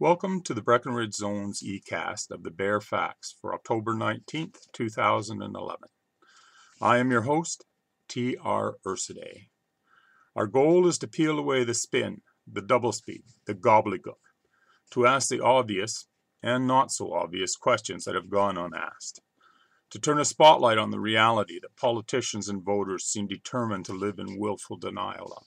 Welcome to the Breckenridge Zone's eCast of the BareFacts for October 19th, 2011. I am your host, T.R. Ursiday. Our goal is to peel away the spin, the doublespeak, the gobbledygook, to ask the obvious and not so obvious questions that have gone unasked, to turn a spotlight on the reality that politicians and voters seem determined to live in willful denial of.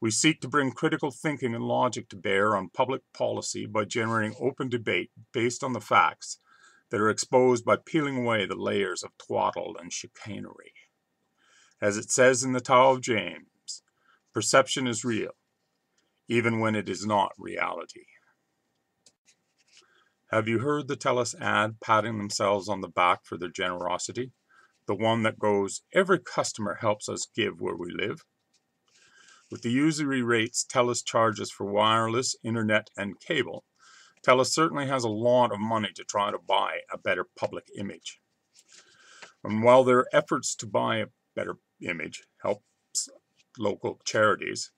We seek to bring critical thinking and logic to bear on public policy by generating open debate based on the facts that are exposed by peeling away the layers of twaddle and chicanery. As it says in the Tao of James, perception is real, even when it is not reality. Have you heard the TELUS ad patting themselves on the back for their generosity? The one that goes, "Every customer helps us give where we live." With the usury rates TELUS charges for wireless, internet, and cable, TELUS certainly has a lot of money to try to buy a better public image. And while their efforts to buy a better image helps local charities,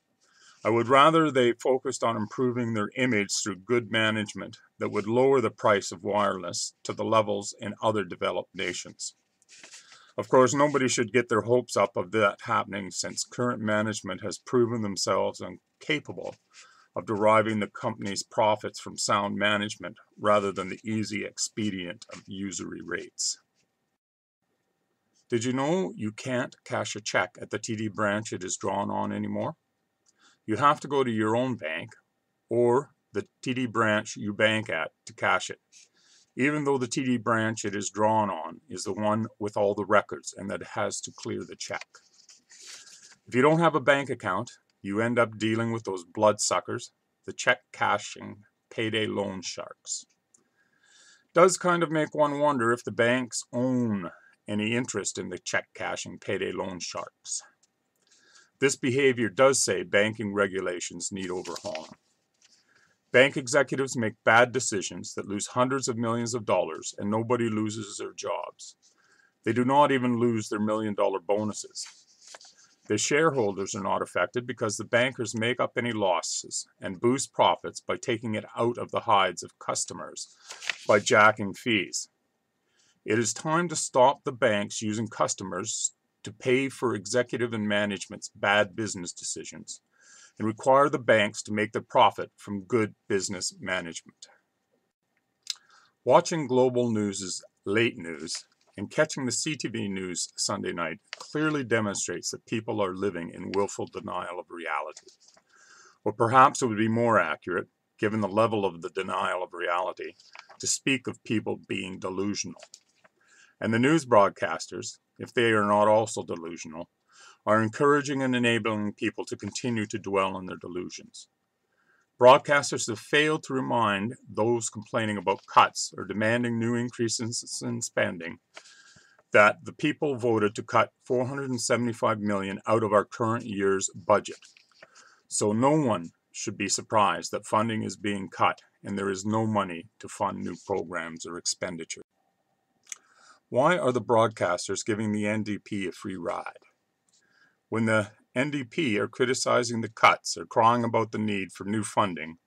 I would rather they focused on improving their image through good management that would lower the price of wireless to the levels in other developed nations. Of course, nobody should get their hopes up of that happening since current management has proven themselves incapable of deriving the company's profits from sound management rather than the easy expedient of usury rates. Did you know you can't cash a check at the TD branch it is drawn on anymore? You have to go to your own bank or the TD branch you bank at to cash it, even though the TD branch it is drawn on is the one with all the records and that has to clear the check. If you don't have a bank account, you end up dealing with those bloodsuckers, the check cashing payday loan sharks. Does kind of make one wonder if the banks own any interest in the check cashing payday loan sharks. This behavior does say banking regulations need overhauling. Bank executives make bad decisions that lose hundreds of millions of dollars and nobody loses their jobs. They do not even lose their million-dollar bonuses. The shareholders are not affected because the bankers make up any losses and boost profits by taking it out of the hides of customers by jacking fees. It is time to stop the banks using customers to pay for executive and management's bad business decisions and require the banks to make their profit from good business management. Watching global news' late news and catching the CTV news Sunday night clearly demonstrates that people are living in willful denial of reality. Or perhaps it would be more accurate, given the level of the denial of reality, to speak of people being delusional. And the news broadcasters, if they are not also delusional, are encouraging and enabling people to continue to dwell on their delusions. Broadcasters have failed to remind those complaining about cuts or demanding new increases in spending that the people voted to cut $475 million out of our current year's budget. So no one should be surprised that funding is being cut and there is no money to fund new programs or expenditures. Why are the broadcasters giving the NDP a free ride? When the NDP are criticizing the cuts or crying about the need for new funding,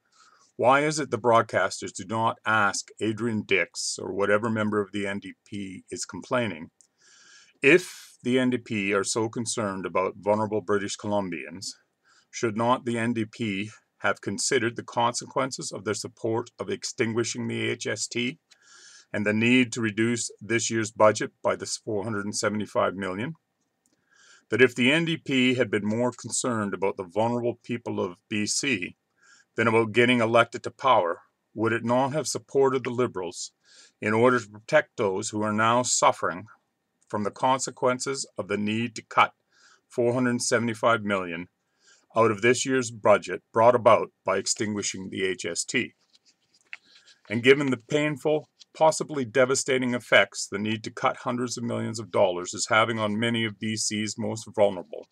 why is it the broadcasters do not ask Adrian Dix or whatever member of the NDP is complaining, if the NDP are so concerned about vulnerable British Columbians, should not the NDP have considered the consequences of their support of extinguishing the HST and the need to reduce this year's budget by this $475 million? That if the NDP had been more concerned about the vulnerable people of BC than about getting elected to power, would it not have supported the Liberals in order to protect those who are now suffering from the consequences of the need to cut $475 million out of this year's budget brought about by extinguishing the HST? And given the painful, possibly devastating effects the need to cut hundreds of millions of dollars is having on many of BC's most vulnerable,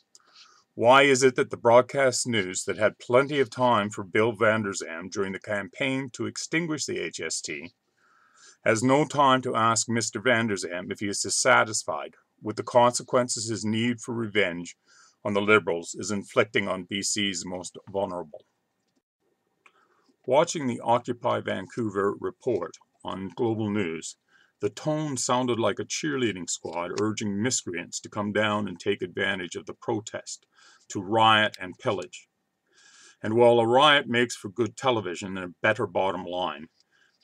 why is it that the broadcast news that had plenty of time for Bill Vander Zalm during the campaign to extinguish the HST has no time to ask Mr. Vander Zalm if he is dissatisfied with the consequences his need for revenge on the Liberals is inflicting on BC's most vulnerable? Watching the Occupy Vancouver report on Global News, the tone sounded like a cheerleading squad urging miscreants to come down and take advantage of the protest, to riot and pillage. And while a riot makes for good television and a better bottom line,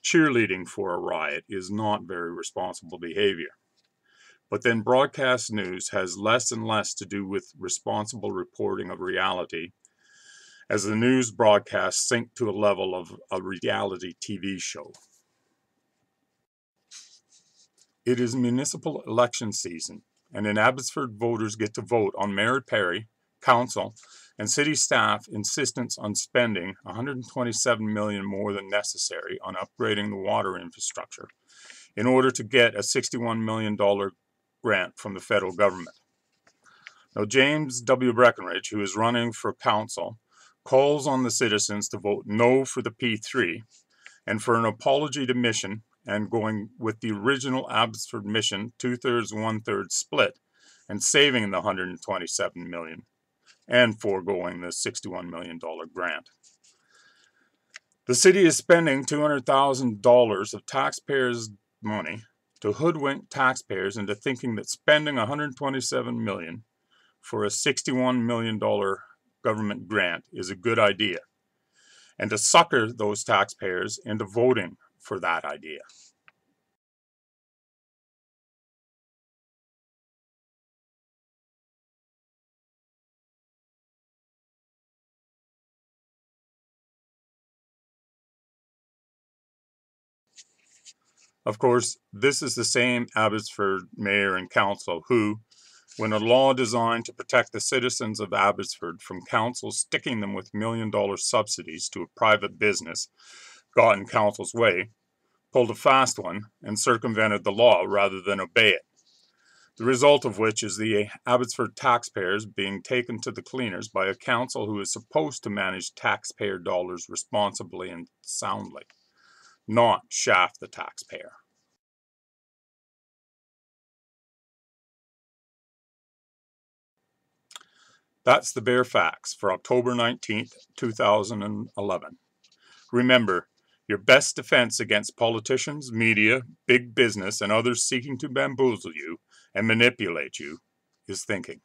cheerleading for a riot is not very responsible behavior. But then broadcast news has less and less to do with responsible reporting of reality as the news broadcasts sink to a level of a reality TV show. It is municipal election season, and in Abbotsford, voters get to vote on Mayor Perry, council, and city staff insistence on spending $127 million more than necessary on upgrading the water infrastructure in order to get a $61 million grant from the federal government. Now, James W. Breckenridge, who is running for council, calls on the citizens to vote no for the P3 and for an apology to Mission and going with the original Abbotsford Mission 2/3, 1/3 split and saving the $127 million and foregoing the $61 million grant. The city is spending $200,000 of taxpayers' money to hoodwink taxpayers into thinking that spending $127 million for a $61 million government grant is a good idea, and to sucker those taxpayers into voting for that idea. Of course, this is the same Abbotsford mayor and council who, when a law designed to protect the citizens of Abbotsford from council sticking them with million-dollar subsidies to a private business got in council's way, pulled a fast one and circumvented the law rather than obey it. The result of which is the Abbotsford taxpayers being taken to the cleaners by a council who is supposed to manage taxpayer dollars responsibly and soundly, not shaft the taxpayer. That's the BareFacts for October 19th, 2011. Remember, your best defense against politicians, media, big business, and others seeking to bamboozle you and manipulate you is thinking.